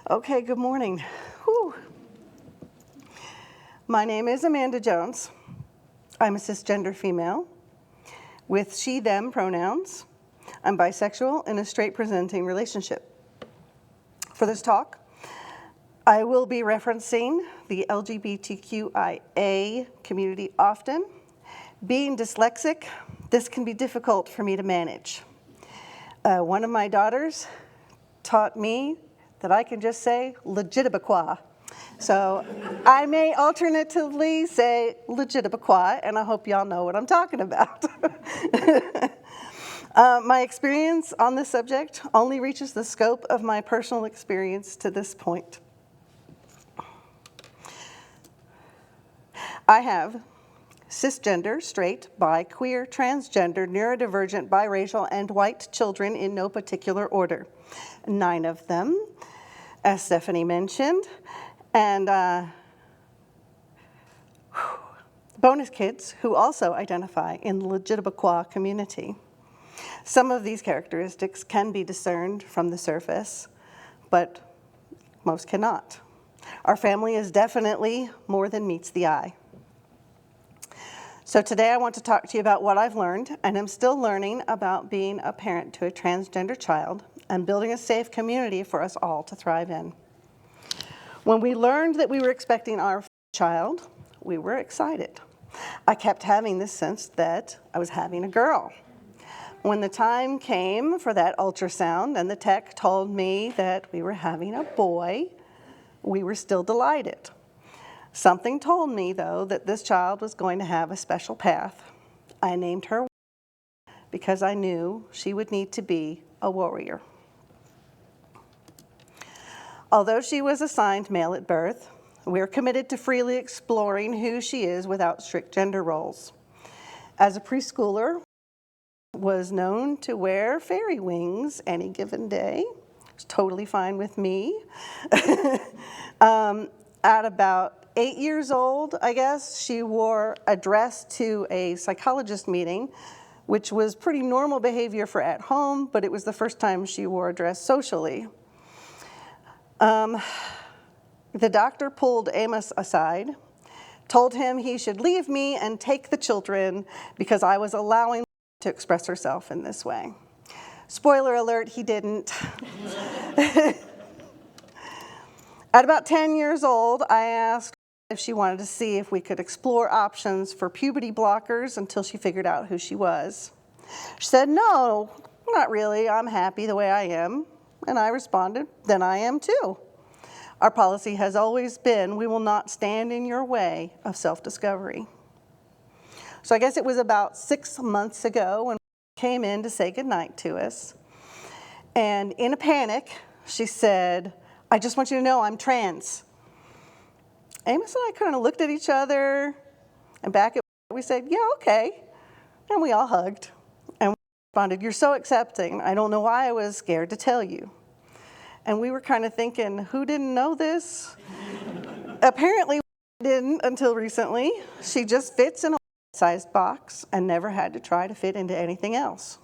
Okay, good morning. Whew. My name is Amanda Jones. I'm a cisgender female with she, them pronouns. I'm bisexual in a straight presenting relationship. For this talk, I will be referencing the LGBTQIA community often. Being dyslexic, this can be difficult for me to manage. One of my daughters taught me that I can just say legitimaquah. So I may alternatively say legitimaquah, and I hope y'all know what I'm talking about. My experience on this subject only reaches the scope of my personal experience to this point. I have cisgender, straight, bi, queer, transgender, neurodivergent, biracial, and white children in no particular order. 9 of them, as Stephanie mentioned, and bonus kids who also identify in the legitimaquah community. Some of these characteristics can be discerned from the surface, but most cannot. Our family is definitely more than meets the eye. So today I want to talk to you about what I've learned and am still learning about being a parent to a transgender child and building a safe community for us all to thrive in. When we learned that we were expecting our child, we were excited. I kept having this sense that I was having a girl. When the time came for that ultrasound and the tech told me that we were having a boy, we were still delighted. Something told me, though, that this child was going to have a special path. I named her because I knew she would need to be a warrior. Although she was assigned male at birth, we're committed to freely exploring who she is without strict gender roles. As a preschooler, was known to wear fairy wings any given day. It's totally fine with me. At about 8 years old, I guess, she wore a dress to a psychologist meeting, which was pretty normal behavior for at home, but it was the first time she wore a dress socially. The doctor pulled Amos aside, told him he should leave me and take the children because I was allowing her to express herself in this way. Spoiler alert, he didn't. At about 10 years old, I asked if she wanted to see if we could explore options for puberty blockers until she figured out who she was. She said, "No, not really. I'm happy the way I am." And I responded, "Then I am too." Our policy has always been, we will not stand in your way of self-discovery. So I guess it was about 6 months ago when she came in to say goodnight to us. And in a panic, she said, "I just want you to know I'm trans." Amos and I kind of looked at each other, and back at we said, "Yeah, okay." And we all hugged. And we responded, "You're so accepting. I don't know why I was scared to tell you." And we were kind of thinking, who didn't know this? Apparently, we didn't until recently. She just fits in a sized box and never had to try to fit into anything else.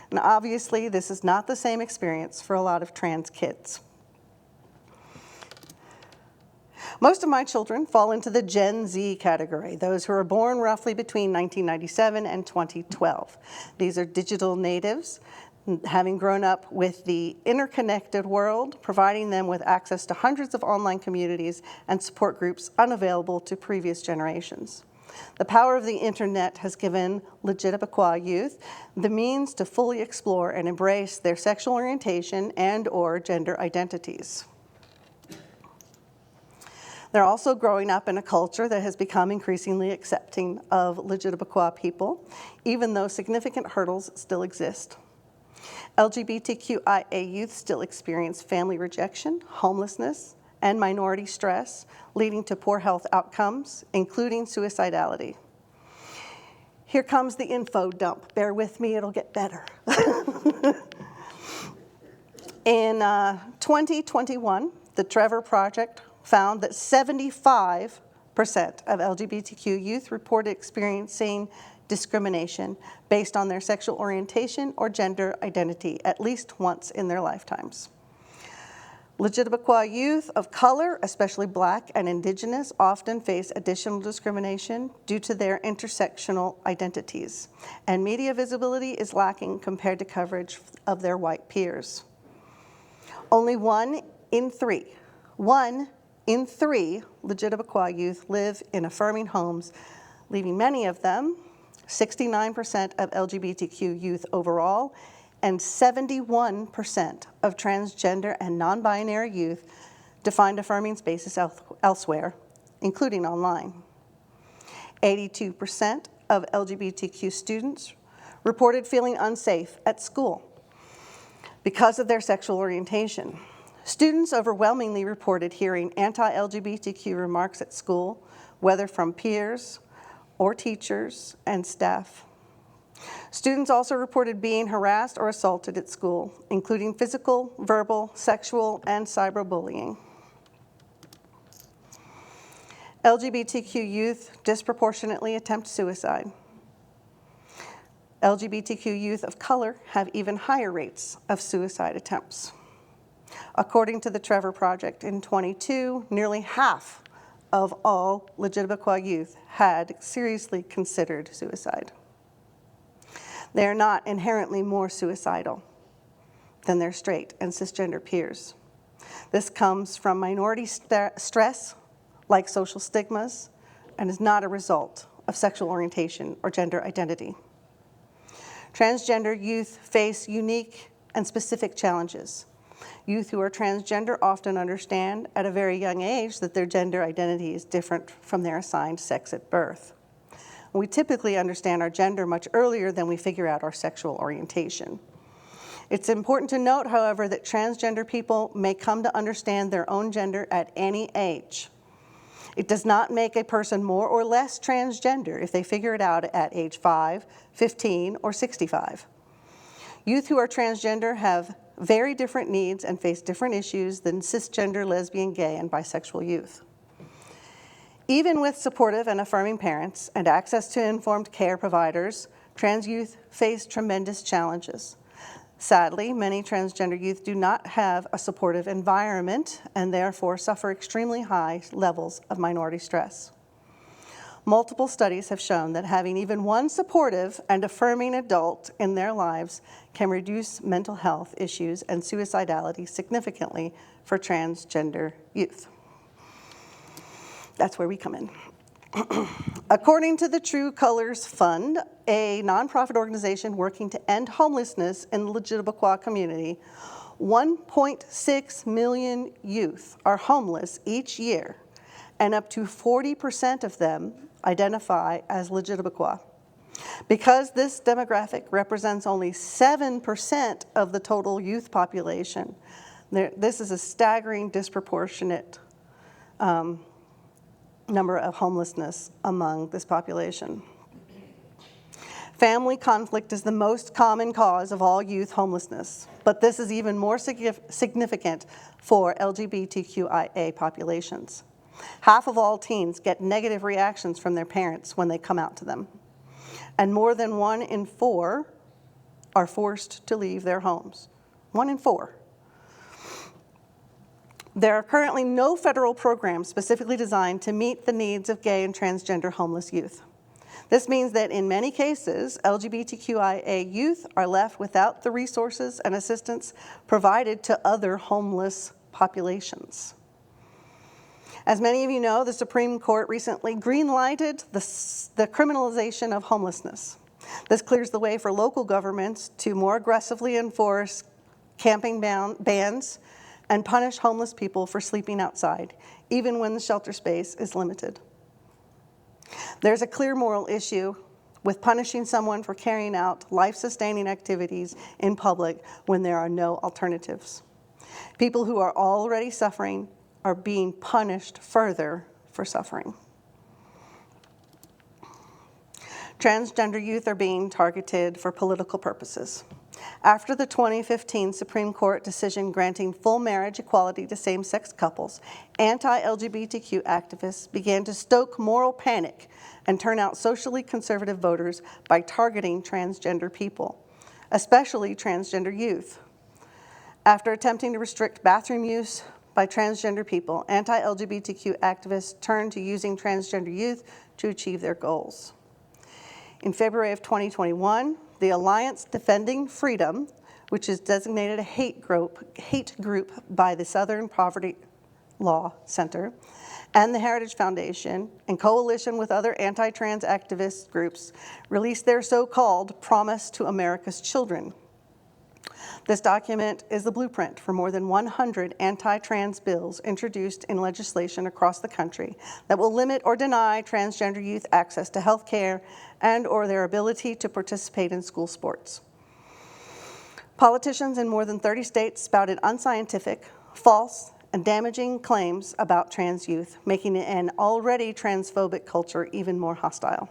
And obviously, this is not the same experience for a lot of trans kids. Most of my children fall into the Gen Z category, those who were born roughly between 1997 and 2012. These are digital natives, having grown up with the interconnected world, providing them with access to hundreds of online communities and support groups unavailable to previous generations. The power of the internet has given legitimaquah youth the means to fully explore and embrace their sexual orientation and/or gender identities. They're also growing up in a culture that has become increasingly accepting of legitimaquah people, even though significant hurdles still exist. LGBTQIA youth still experience family rejection, homelessness, and minority stress, leading to poor health outcomes, including suicidality. Here comes the info dump. Bear with me, it'll get better. In 2021, the Trevor Project found that 75% of LGBTQ youth reported experiencing discrimination based on their sexual orientation or gender identity at least once in their lifetimes. LGBTQI youth of color, especially Black and Indigenous, often face additional discrimination due to their intersectional identities, and media visibility is lacking compared to coverage of their white peers. Only one in three LGBTQI youth live in affirming homes, leaving many of them, 69% of LGBTQ youth overall, and 71% of transgender and non-binary youth to find affirming spaces elsewhere, including online. 82% of LGBTQ students reported feeling unsafe at school because of their sexual orientation. Students overwhelmingly reported hearing anti-LGBTQ remarks at school, whether from peers or teachers and staff. Students also reported being harassed or assaulted at school, including physical, verbal, sexual, and cyberbullying. LGBTQ youth disproportionately attempt suicide. LGBTQ youth of color have even higher rates of suicide attempts. According to the Trevor Project, in 22, nearly half of all LGBTQI youth had seriously considered suicide. They are not inherently more suicidal than their straight and cisgender peers. This comes from minority stress, like social stigmas, and is not a result of sexual orientation or gender identity. Transgender youth face unique and specific challenges. Youth who are transgender often understand at a very young age that their gender identity is different from their assigned sex at birth. We typically understand our gender much earlier than we figure out our sexual orientation. It's important to note, however, that transgender people may come to understand their own gender at any age. It does not make a person more or less transgender if they figure it out at age 5, 15, or 65. Youth who are transgender have very different needs and face different issues than cisgender, lesbian, gay, and bisexual youth. Even with supportive and affirming parents and access to informed care providers, trans youth face tremendous challenges. Sadly, many transgender youth do not have a supportive environment and therefore suffer extremely high levels of minority stress. Multiple studies have shown that having even one supportive and affirming adult in their lives can reduce mental health issues and suicidality significantly for transgender youth. That's where we come in. According to the True Colors Fund, a nonprofit organization working to end homelessness in the LGBTQI community, 1.6 million youth are homeless each year, and up to 40% of them identify as LGBTQI. Because this demographic represents only 7% of the total youth population, this is a staggering, disproportionate number of homelessness among this population. Family conflict is the most common cause of all youth homelessness, but this is even more significant for LGBTQIA populations. Half of all teens get negative reactions from their parents when they come out to them, and more than 1 in 4 are forced to leave their homes. 1 in 4. There are currently no federal programs specifically designed to meet the needs of gay and transgender homeless youth. This means that in many cases, LGBTQIA youth are left without the resources and assistance provided to other homeless populations. As many of you know, the Supreme Court recently green-lighted the criminalization of homelessness. This clears the way for local governments to more aggressively enforce camping bans and punish homeless people for sleeping outside, even when the shelter space is limited. There's a clear moral issue with punishing someone for carrying out life-sustaining activities in public when there are no alternatives. People who are already suffering are being punished further for suffering. Transgender youth are being targeted for political purposes. After the 2015 Supreme Court decision granting full marriage equality to same-sex couples, anti-LGBTQ activists began to stoke moral panic and turn out socially conservative voters by targeting transgender people, especially transgender youth. After attempting to restrict bathroom use by transgender people, anti-LGBTQ activists turned to using transgender youth to achieve their goals. In February of 2021, the Alliance Defending Freedom, which is designated a hate group by the Southern Poverty Law Center, and the Heritage Foundation, in coalition with other anti-trans activist groups, released their so-called Promise to America's Children. This document is the blueprint for more than 100 anti-trans bills introduced in legislation across the country that will limit or deny transgender youth access to health care and or their ability to participate in school sports. Politicians in more than 30 states spouted unscientific, false, and damaging claims about trans youth, making an already transphobic culture even more hostile.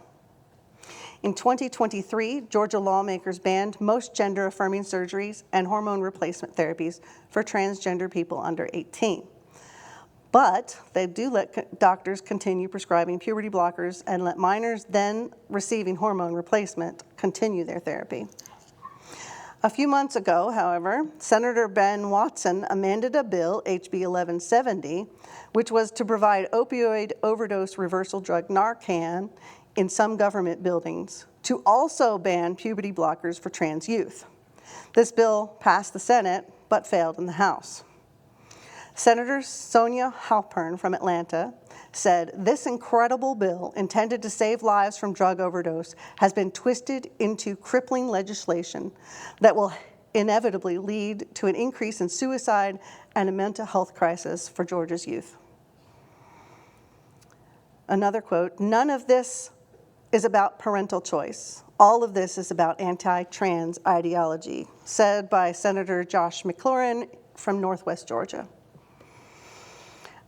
In 2023, Georgia lawmakers banned most gender-affirming surgeries and hormone replacement therapies for transgender people under 18. But they do let doctors continue prescribing puberty blockers and let minors then receiving hormone replacement continue their therapy. A few months ago, however, Senator Ben Watson amended a bill, HB 1170, which was to provide opioid overdose reversal drug Narcan in some government buildings, to also ban puberty blockers for trans youth. This bill passed the Senate, but failed in the House. Senator Sonia Halpern from Atlanta said, "This incredible bill intended to save lives from drug overdose has been twisted into crippling legislation that will inevitably lead to an increase in suicide and a mental health crisis for Georgia's youth." Another quote, "None of this is about parental choice. All of this is about anti-trans ideology," said by Senator Josh McLaurin from Northwest Georgia.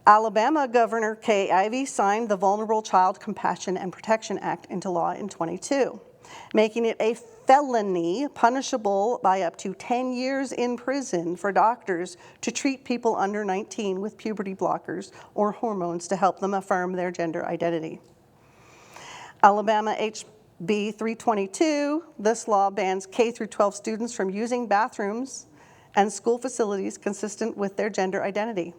Alabama Governor Kay Ivey signed the Vulnerable Child Compassion and Protection Act into law in 2022, making it a felony punishable by up to 10 years in prison for doctors to treat people under 19 with puberty blockers or hormones to help them affirm their gender identity. Alabama HB 322, this law bans K through 12 students from using bathrooms and school facilities consistent with their gender identity.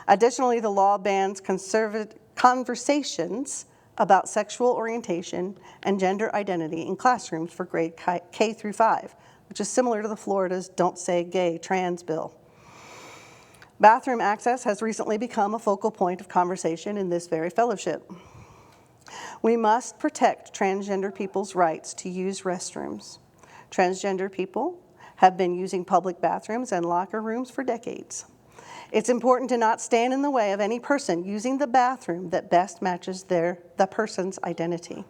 Additionally, the law bans conversations about sexual orientation and gender identity in classrooms for grade K through 5, which is similar to the Florida's Don't Say Gay trans bill. Bathroom access has recently become a focal point of conversation in this very fellowship. We must protect transgender people's rights to use restrooms. Transgender people have been using public bathrooms and locker rooms for decades. It's important to not stand in the way of any person using the bathroom that best matches the person's identity.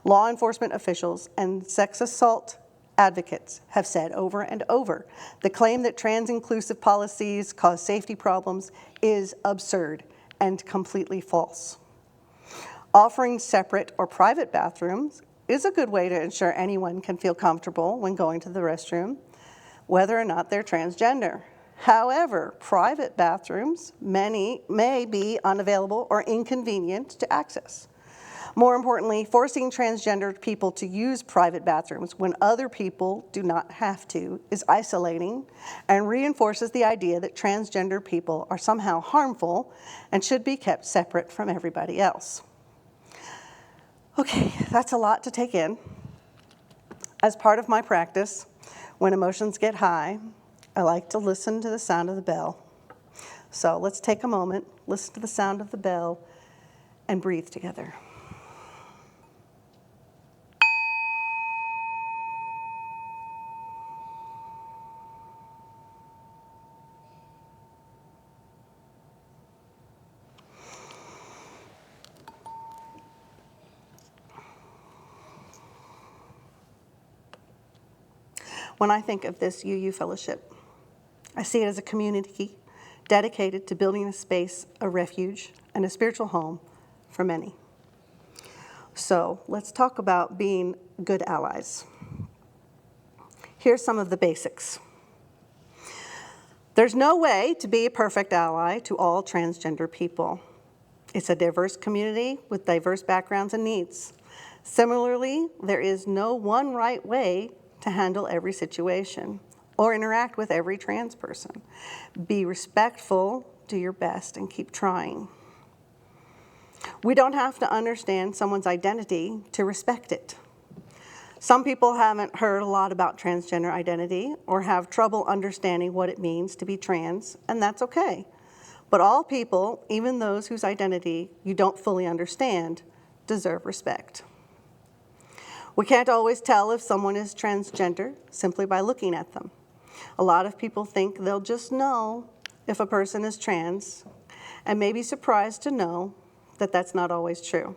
Law enforcement officials and sex assault advocates have said over and over, the claim that trans-inclusive policies cause safety problems is absurd and completely false. Offering separate or private bathrooms is a good way to ensure anyone can feel comfortable when going to the restroom, whether or not they're transgender. However, private bathrooms, many may be unavailable or inconvenient to access. More importantly, forcing transgender people to use private bathrooms when other people do not have to is isolating and reinforces the idea that transgender people are somehow harmful and should be kept separate from everybody else. Okay, that's a lot to take in. As part of my practice, when emotions get high, I like to listen to the sound of the bell. So let's take a moment, listen to the sound of the bell, and breathe together. When I think of this UU Fellowship, I see it as a community dedicated to building a space, a refuge, and a spiritual home for many. So let's talk about being good allies. Here's some of the basics. There's no way to be a perfect ally to all transgender people. It's a diverse community with diverse backgrounds and needs. Similarly, there is no one right way to handle every situation. or interact with every trans person. Be respectful, do your best, and keep trying. We don't have to understand someone's identity to respect it. Some people haven't heard a lot about transgender identity or have trouble understanding what it means to be trans, and that's okay. But all people, even those whose identity you don't fully understand, deserve respect. We can't always tell if someone is transgender simply by looking at them. A lot of people think they'll just know if a person is trans and may be surprised to know that that's not always true.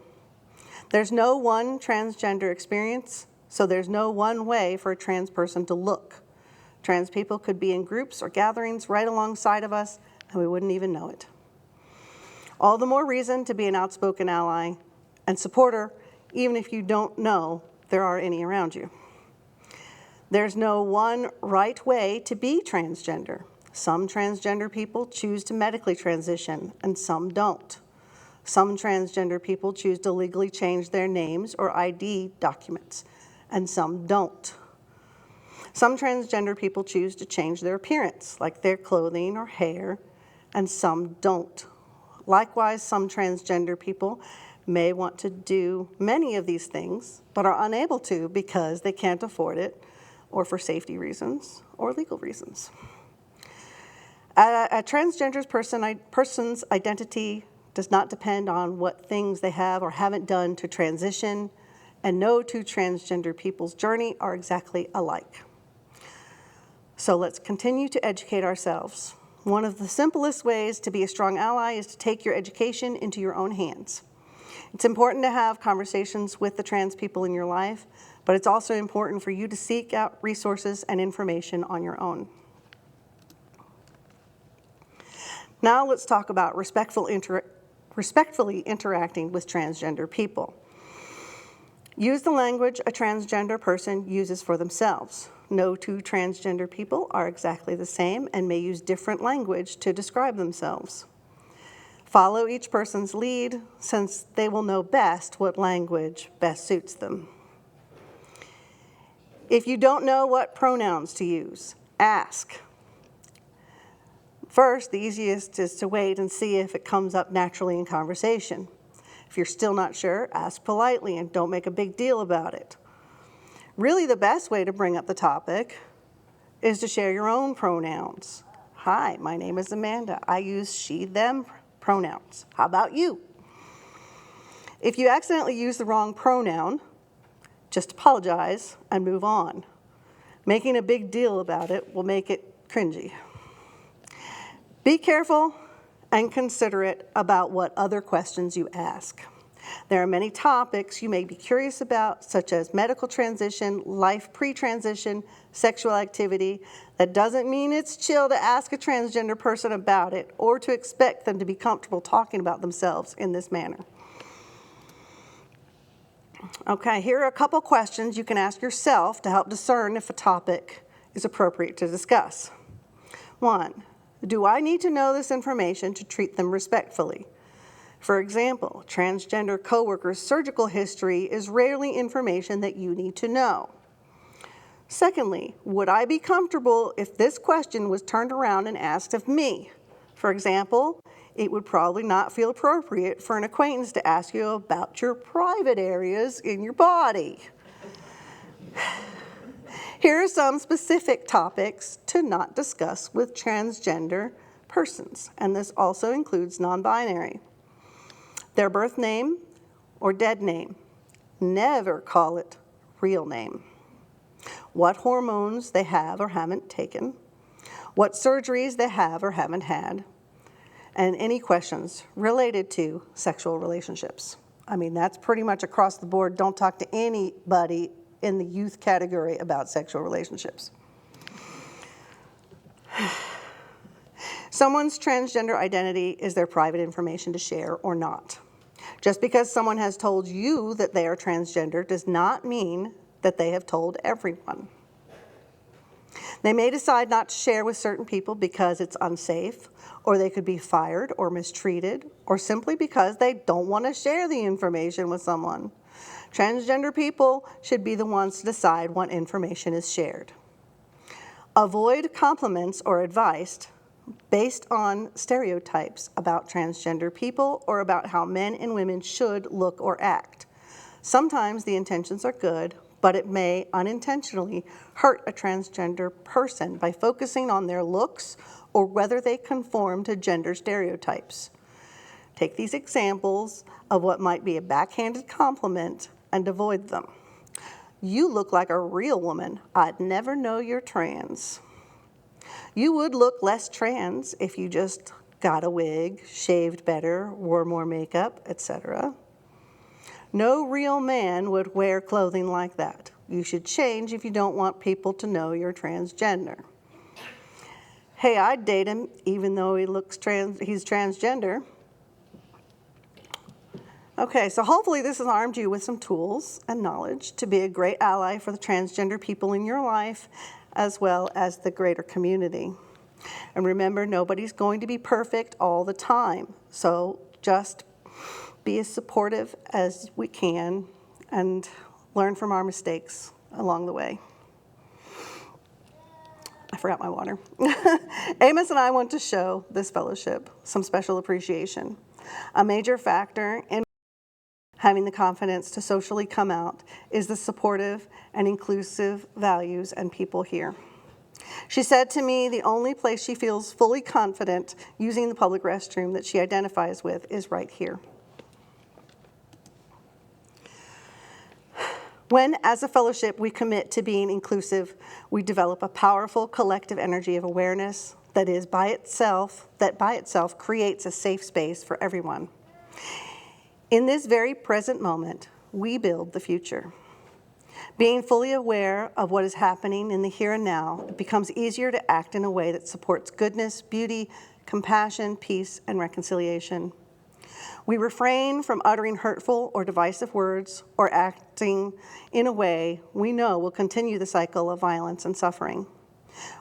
There's no one transgender experience, so there's no one way for a trans person to look. Trans people could be in groups or gatherings right alongside of us, and we wouldn't even know it. All the more reason to be an outspoken ally and supporter, even if you don't know there are any around you. There's no one right way to be transgender. Some transgender people choose to medically transition, and some don't. Some transgender people choose to legally change their names or ID documents, and some don't. Some transgender people choose to change their appearance, like their clothing or hair, and some don't. Likewise, some transgender people may want to do many of these things, but are unable to because they can't afford it, or for safety reasons, or legal reasons. A transgender person's identity does not depend on what things they have or haven't done to transition, and no two transgender people's journey are exactly alike. So let's continue to educate ourselves. One of the simplest ways to be a strong ally is to take your education into your own hands. It's important to have conversations with the trans people in your life, but it's also important for you to seek out resources and information on your own. Now let's talk about respectfully interacting with transgender people. Use the language a transgender person uses for themselves. No two transgender people are exactly the same and may use different language to describe themselves. Follow each person's lead, since they will know best what language best suits them. If you don't know what pronouns to use, ask. First, the easiest is to wait and see if it comes up naturally in conversation. If you're still not sure, ask politely and don't make a big deal about it. Really, the best way to bring up the topic is to share your own pronouns. Hi, my name is Amanda. I use she, them pronouns. How about you? If you accidentally use the wrong pronoun, just apologize and move on. Making a big deal about it will make it cringy. Be careful and considerate about what other questions you ask. There are many topics you may be curious about, such as medical transition, life pre-transition, sexual activity. That doesn't mean it's chill to ask a transgender person about it or to expect them to be comfortable talking about themselves in this manner. Okay, here are a couple questions you can ask yourself to help discern if a topic is appropriate to discuss. 1. Do I need to know this information to treat them respectfully? For example, transgender coworkers' surgical history is rarely information that you need to know. Secondly, would I be comfortable if this question was turned around and asked of me? For example, it would probably not feel appropriate for an acquaintance to ask you about your private areas in your body. Here are some specific topics to not discuss with transgender persons, and this also includes non-binary. Their birth name or dead name. Never call it real name. What hormones they have or haven't taken. What surgeries they have or haven't had. And any questions related to sexual relationships. I mean, that's pretty much across the board. Don't talk to anybody in the youth category about sexual relationships. Someone's transgender identity is their private information to share or not. Just because someone has told you that they are transgender does not mean that they have told everyone. They may decide not to share with certain people because it's unsafe, or they could be fired or mistreated, or simply because they don't want to share the information with someone. Transgender people should be the ones to decide what information is shared. Avoid compliments or advice based on stereotypes about transgender people or about how men and women should look or act. Sometimes the intentions are good, but it may unintentionally hurt a transgender person by focusing on their looks or whether they conform to gender stereotypes. Take these examples of what might be a backhanded compliment and avoid them. You look like a real woman. I'd never know you're trans. You would look less trans if you just got a wig, shaved better, wore more makeup, etc. No real man would wear clothing like that. You should change if you don't want people to know you're transgender. Hey, I'd date him even though he's transgender. Okay, so hopefully this has armed you with some tools and knowledge to be a great ally for the transgender people in your life as well as the greater community. And remember, nobody's going to be perfect all the time, so just be as supportive as we can and learn from our mistakes along the way. I forgot my water. Amos and I want to show this fellowship some special appreciation. A major factor in having the confidence to socially come out is the supportive and inclusive values and people here. She said to me the only place she feels fully confident using the public restroom that she identifies with is right here. When, as a fellowship, we commit to being inclusive, we develop a powerful collective energy of awareness that by itself creates a safe space for everyone. In this very present moment, we build the future. Being fully aware of what is happening in the here and now, it becomes easier to act in a way that supports goodness, beauty, compassion, peace, and reconciliation. We refrain from uttering hurtful or divisive words or acting in a way we know will continue the cycle of violence and suffering.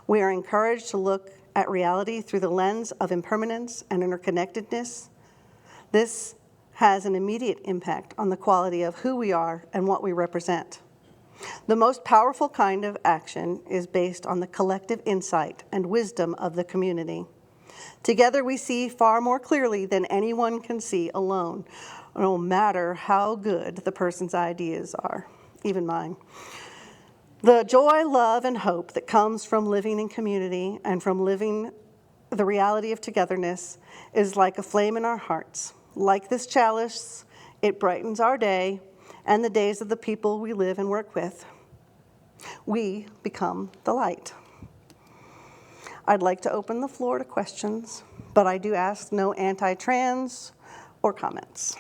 We are encouraged to look at reality through the lens of impermanence and interconnectedness. This has an immediate impact on the quality of who we are and what we represent. The most powerful kind of action is based on the collective insight and wisdom of the community. Together we see far more clearly than anyone can see alone, no matter how good the person's ideas are, even mine. The joy, love, and hope that comes from living in community and from living the reality of togetherness is like a flame in our hearts. Like this chalice, it brightens our day and the days of the people we live and work with. We become the light. I'd like to open the floor to questions, but I do ask no anti-trans or comments.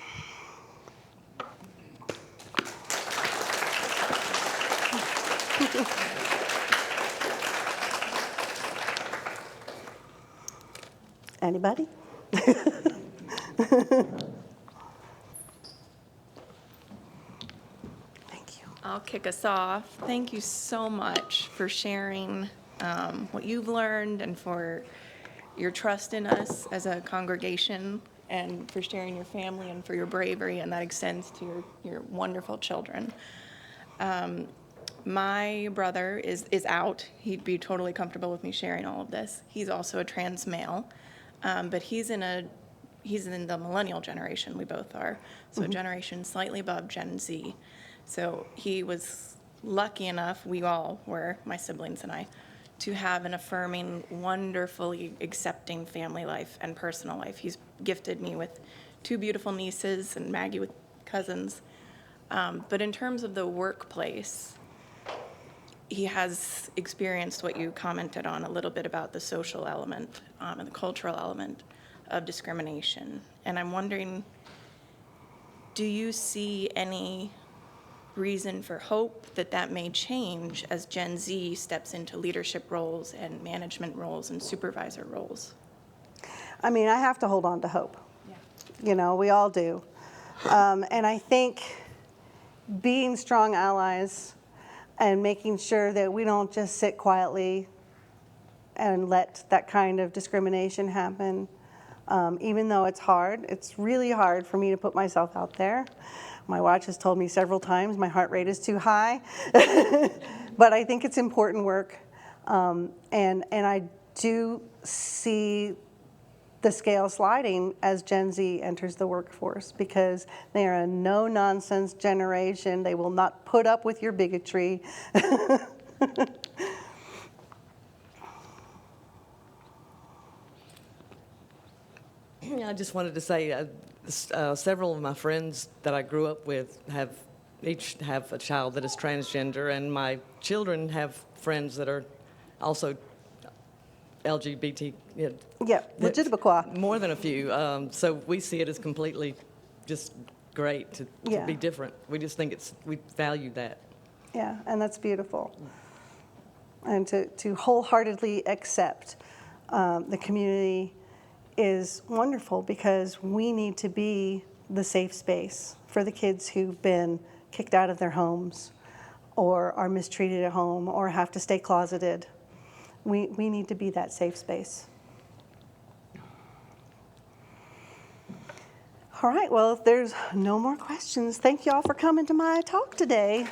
Anybody? I'll kick us off. Thank you so much for sharing what you've learned and for your trust in us as a congregation and for sharing your family and for your bravery, and that extends to your wonderful children. My brother is out. He'd be totally comfortable with me sharing all of this. He's also a trans male, but he's in the millennial generation. We both are, so a generation slightly above Gen Z. So he was lucky enough, we all were, my siblings and I, to have an affirming, wonderfully accepting family life and personal life. He's gifted me with 2 beautiful nieces and Maggie with cousins. But in terms of the workplace, he has experienced what you commented on a little bit about the social element and the cultural element of discrimination. And I'm wondering, do you see any reason for hope that may change as Gen Z steps into leadership roles and management roles and supervisor roles? I mean, I have to hold on to hope. Yeah. You know, we all do. And I think being strong allies and making sure that we don't just sit quietly and let that kind of discrimination happen, even though it's hard, it's really hard for me to put myself out there. My watch has told me several times my heart rate is too high, but I think it's important work. And I do see the scale sliding as Gen Z enters the workforce, because they are a no-nonsense generation. They will not put up with your bigotry. I just wanted to say several of my friends that I grew up with each have a child that is transgender, and my children have friends that are also LGBT. Yeah, legitimiquois. More than a few. So we see it as completely just great to Yeah. be different. We just think we value that. Yeah, and that's beautiful. And to wholeheartedly accept the community is wonderful, because we need to be the safe space for the kids who've been kicked out of their homes or are mistreated at home or have to stay closeted. We need to be that safe space. All right, well, if there's no more questions, thank you all for coming to my talk today.